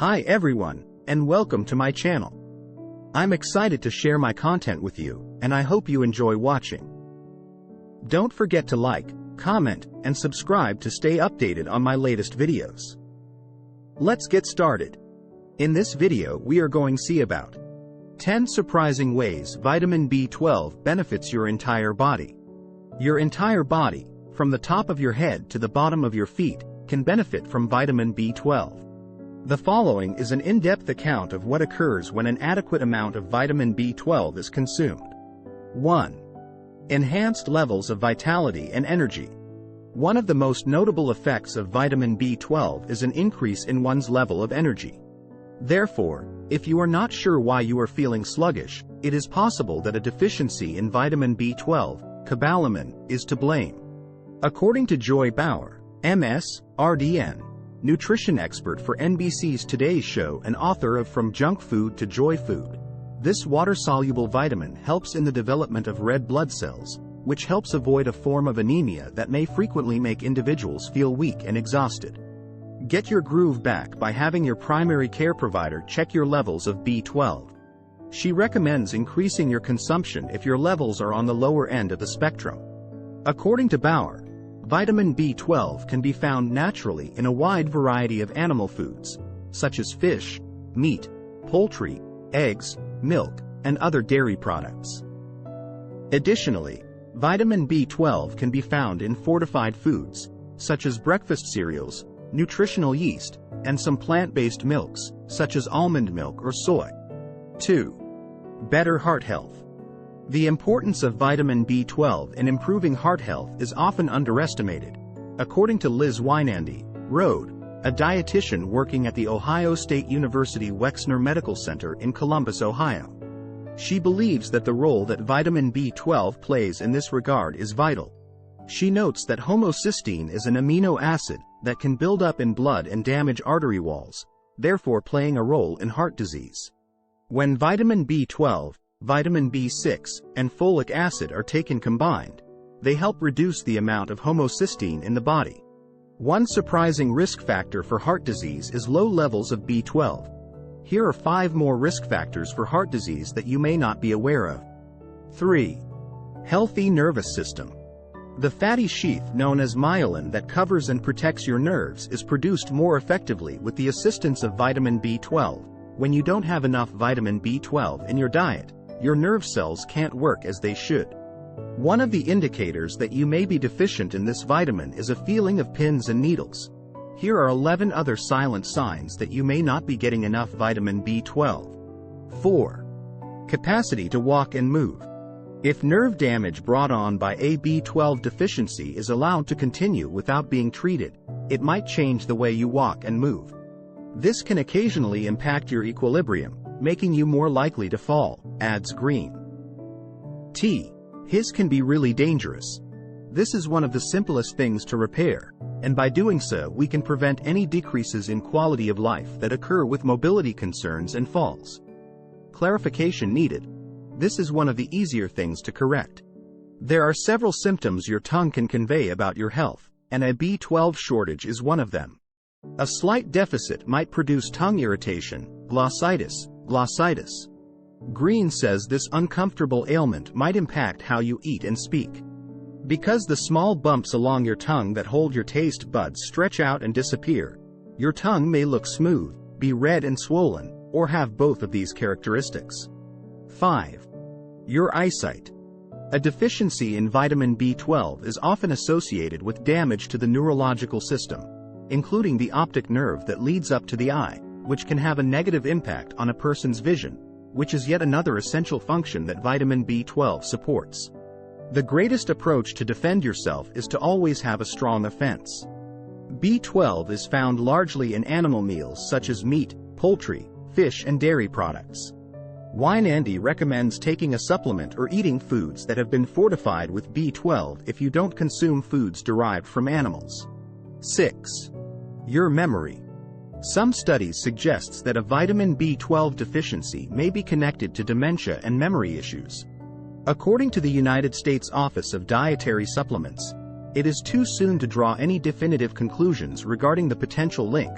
Hi everyone, and welcome to my channel. I'm excited to share my content with you, and I hope you enjoy watching. Don't forget to like, comment, and subscribe to stay updated on my latest videos. Let's get started. In this video we are going to see about 10 surprising ways vitamin B12 benefits your entire body. Your entire body, from the top of your head to the bottom of your feet, can benefit from vitamin B12. The following is an in-depth account of what occurs when an adequate amount of vitamin B12 is consumed. 1. Enhanced levels of vitality and energy. One of the most notable effects of vitamin B12 is an increase in one's level of energy. Therefore, if you are not sure why you are feeling sluggish, it is possible that a deficiency in vitamin B12, cobalamin, is to blame. According to Joy Bauer, MS, RDN, nutrition expert for NBC's Today's Show and author of From Junk Food to Joy Food, this water-soluble vitamin helps in the development of red blood cells, which helps avoid a form of anemia that may frequently make individuals feel weak and exhausted. Get your groove back by having your primary care provider check your levels of B12. She recommends increasing your consumption if your levels are on the lower end of the spectrum. According to Bauer, vitamin B12 can be found naturally in a wide variety of animal foods, such as fish, meat, poultry, eggs, milk, and other dairy products. Additionally, vitamin B12 can be found in fortified foods, such as breakfast cereals, nutritional yeast, and some plant-based milks, such as almond milk or soy. 2. Better heart health. The importance of vitamin B12 in improving heart health is often underestimated, according to Liz Wynandy, Rhode, a dietitian working at the Ohio State University Wexner Medical Center in Columbus, Ohio. She believes that the role that vitamin B12 plays in this regard is vital. She notes that homocysteine is an amino acid that can build up in blood and damage artery walls, therefore playing a role in heart disease. When vitamin B12, vitamin B6, and folic acid are taken combined, they help reduce the amount of homocysteine in the body. One surprising risk factor for heart disease is low levels of B12. Here are 5 more risk factors for heart disease that you may not be aware of. 3. Healthy nervous system. The fatty sheath known as myelin that covers and protects your nerves is produced more effectively with the assistance of vitamin B12. When you don't have enough vitamin B12 in your diet, your nerve cells can't work as they should. One of the indicators that you may be deficient in this vitamin is a feeling of pins and needles. Here are 11 other silent signs that you may not be getting enough vitamin B12. 4. Capacity to walk and move. If nerve damage brought on by a B12 deficiency is allowed to continue without being treated, it might change the way you walk and move. This can occasionally impact your equilibrium, making you more likely to fall, adds Green. His can be really dangerous. This is one of the simplest things to repair, and by doing so we can prevent any decreases in quality of life that occur with mobility concerns and falls. Clarification needed. This is one of the easier things to correct. There are several symptoms your tongue can convey about your health, and a B12 shortage is one of them. A slight deficit might produce tongue irritation, glossitis. Green says this uncomfortable ailment might impact how you eat and speak. Because the small bumps along your tongue that hold your taste buds stretch out and disappear, your tongue may look smooth, be red and swollen, or have both of these characteristics. 5. Your eyesight. A deficiency in vitamin B12 is often associated with damage to the neurological system, including the optic nerve that leads up to the eye, which can have a negative impact on a person's vision, which is yet another essential function that vitamin B12 supports. The greatest approach to defend yourself is to always have a strong offense. B12 is found largely in animal meals such as meat, poultry, fish, and dairy products. Wynandy recommends taking a supplement or eating foods that have been fortified with B12 if you don't consume foods derived from animals. 6. Your memory. Some studies suggest that a vitamin B12 deficiency may be connected to dementia and memory issues. According to the United States Office of Dietary Supplements, it is too soon to draw any definitive conclusions regarding the potential link,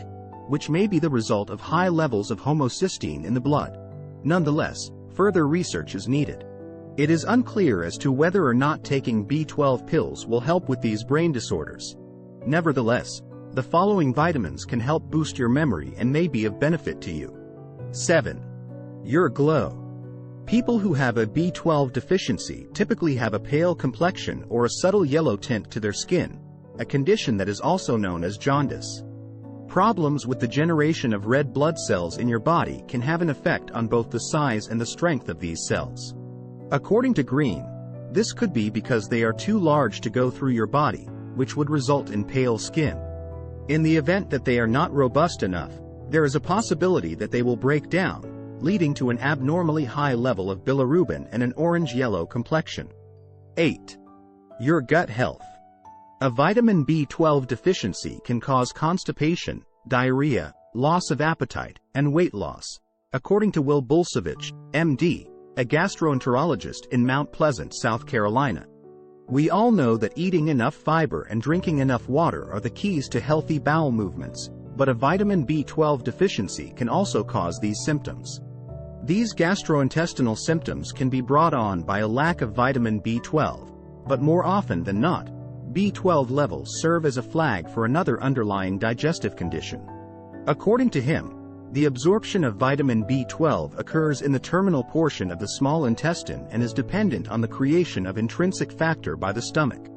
which may be the result of high levels of homocysteine in the blood. Nonetheless, further research is needed. It is unclear as to whether or not taking B12 pills will help with these brain disorders. Nevertheless, the following vitamins can help boost your memory and may be of benefit to you. 7. Your glow. People who have a B12 deficiency typically have a pale complexion or a subtle yellow tint to their skin, a condition that is also known as jaundice. Problems with the generation of red blood cells in your body can have an effect on both the size and the strength of these cells. According to Green, this could be because they are too large to go through your body, which would result in pale skin. In the event that they are not robust enough, there is a possibility that they will break down, leading to an abnormally high level of bilirubin and an orange-yellow complexion. 8. Your gut health. A vitamin B12 deficiency can cause constipation, diarrhea, loss of appetite, and weight loss, according to Will Bulsevich, MD, a gastroenterologist in Mount Pleasant, South Carolina. We all know that eating enough fiber and drinking enough water are the keys to healthy bowel movements, but a vitamin B12 deficiency can also cause these symptoms. These gastrointestinal symptoms can be brought on by a lack of vitamin B12, but more often than not, B12 levels serve as a flag for another underlying digestive condition. According to him, the absorption of vitamin B12 occurs in the terminal portion of the small intestine and is dependent on the creation of intrinsic factor by the stomach.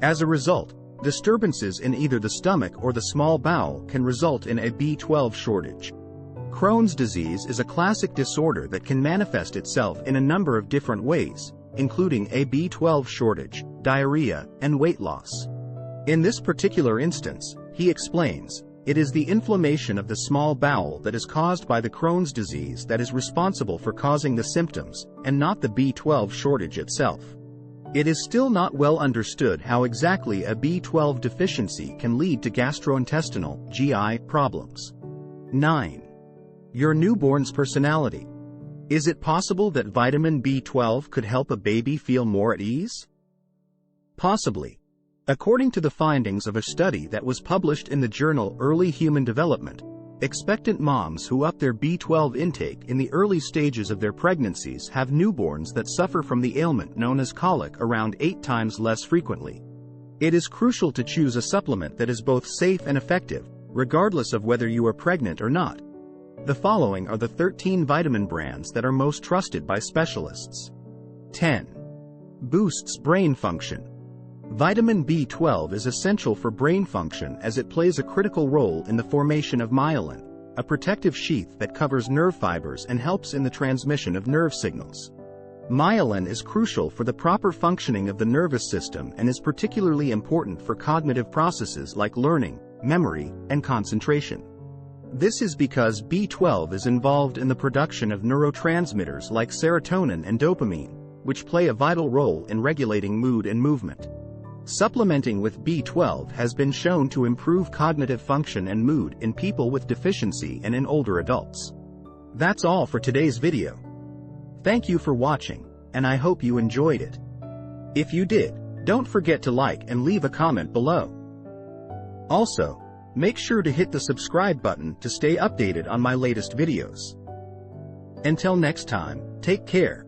As a result, disturbances in either the stomach or the small bowel can result in a B12 shortage. Crohn's disease is a classic disorder that can manifest itself in a number of different ways, including a B12 shortage, diarrhea, and weight loss. In this particular instance, he explains, it is the inflammation of the small bowel that is caused by the Crohn's disease that is responsible for causing the symptoms, and not the B12 shortage itself. It is still not well understood how exactly a B12 deficiency can lead to gastrointestinal (GI) problems. 9. Your newborn's personality. Is it possible that vitamin B12 could help a baby feel more at ease? Possibly. According to the findings of a study that was published in the journal Early Human Development, expectant moms who up their B12 intake in the early stages of their pregnancies have newborns that suffer from the ailment known as colic around 8 times less frequently. It is crucial to choose a supplement that is both safe and effective, regardless of whether you are pregnant or not. The following are the 13 vitamin brands that are most trusted by specialists. 10. Boosts brain function. Vitamin B12 is essential for brain function as it plays a critical role in the formation of myelin, a protective sheath that covers nerve fibers and helps in the transmission of nerve signals. Myelin is crucial for the proper functioning of the nervous system and is particularly important for cognitive processes like learning, memory, and concentration. This is because B12 is involved in the production of neurotransmitters like serotonin and dopamine, which play a vital role in regulating mood and movement. Supplementing with B12 has been shown to improve cognitive function and mood in people with deficiency and in older adults. That's all for today's video. Thank you for watching, and I hope you enjoyed it. If you did, don't forget to like and leave a comment below. Also, make sure to hit the subscribe button to stay updated on my latest videos. Until next time, take care.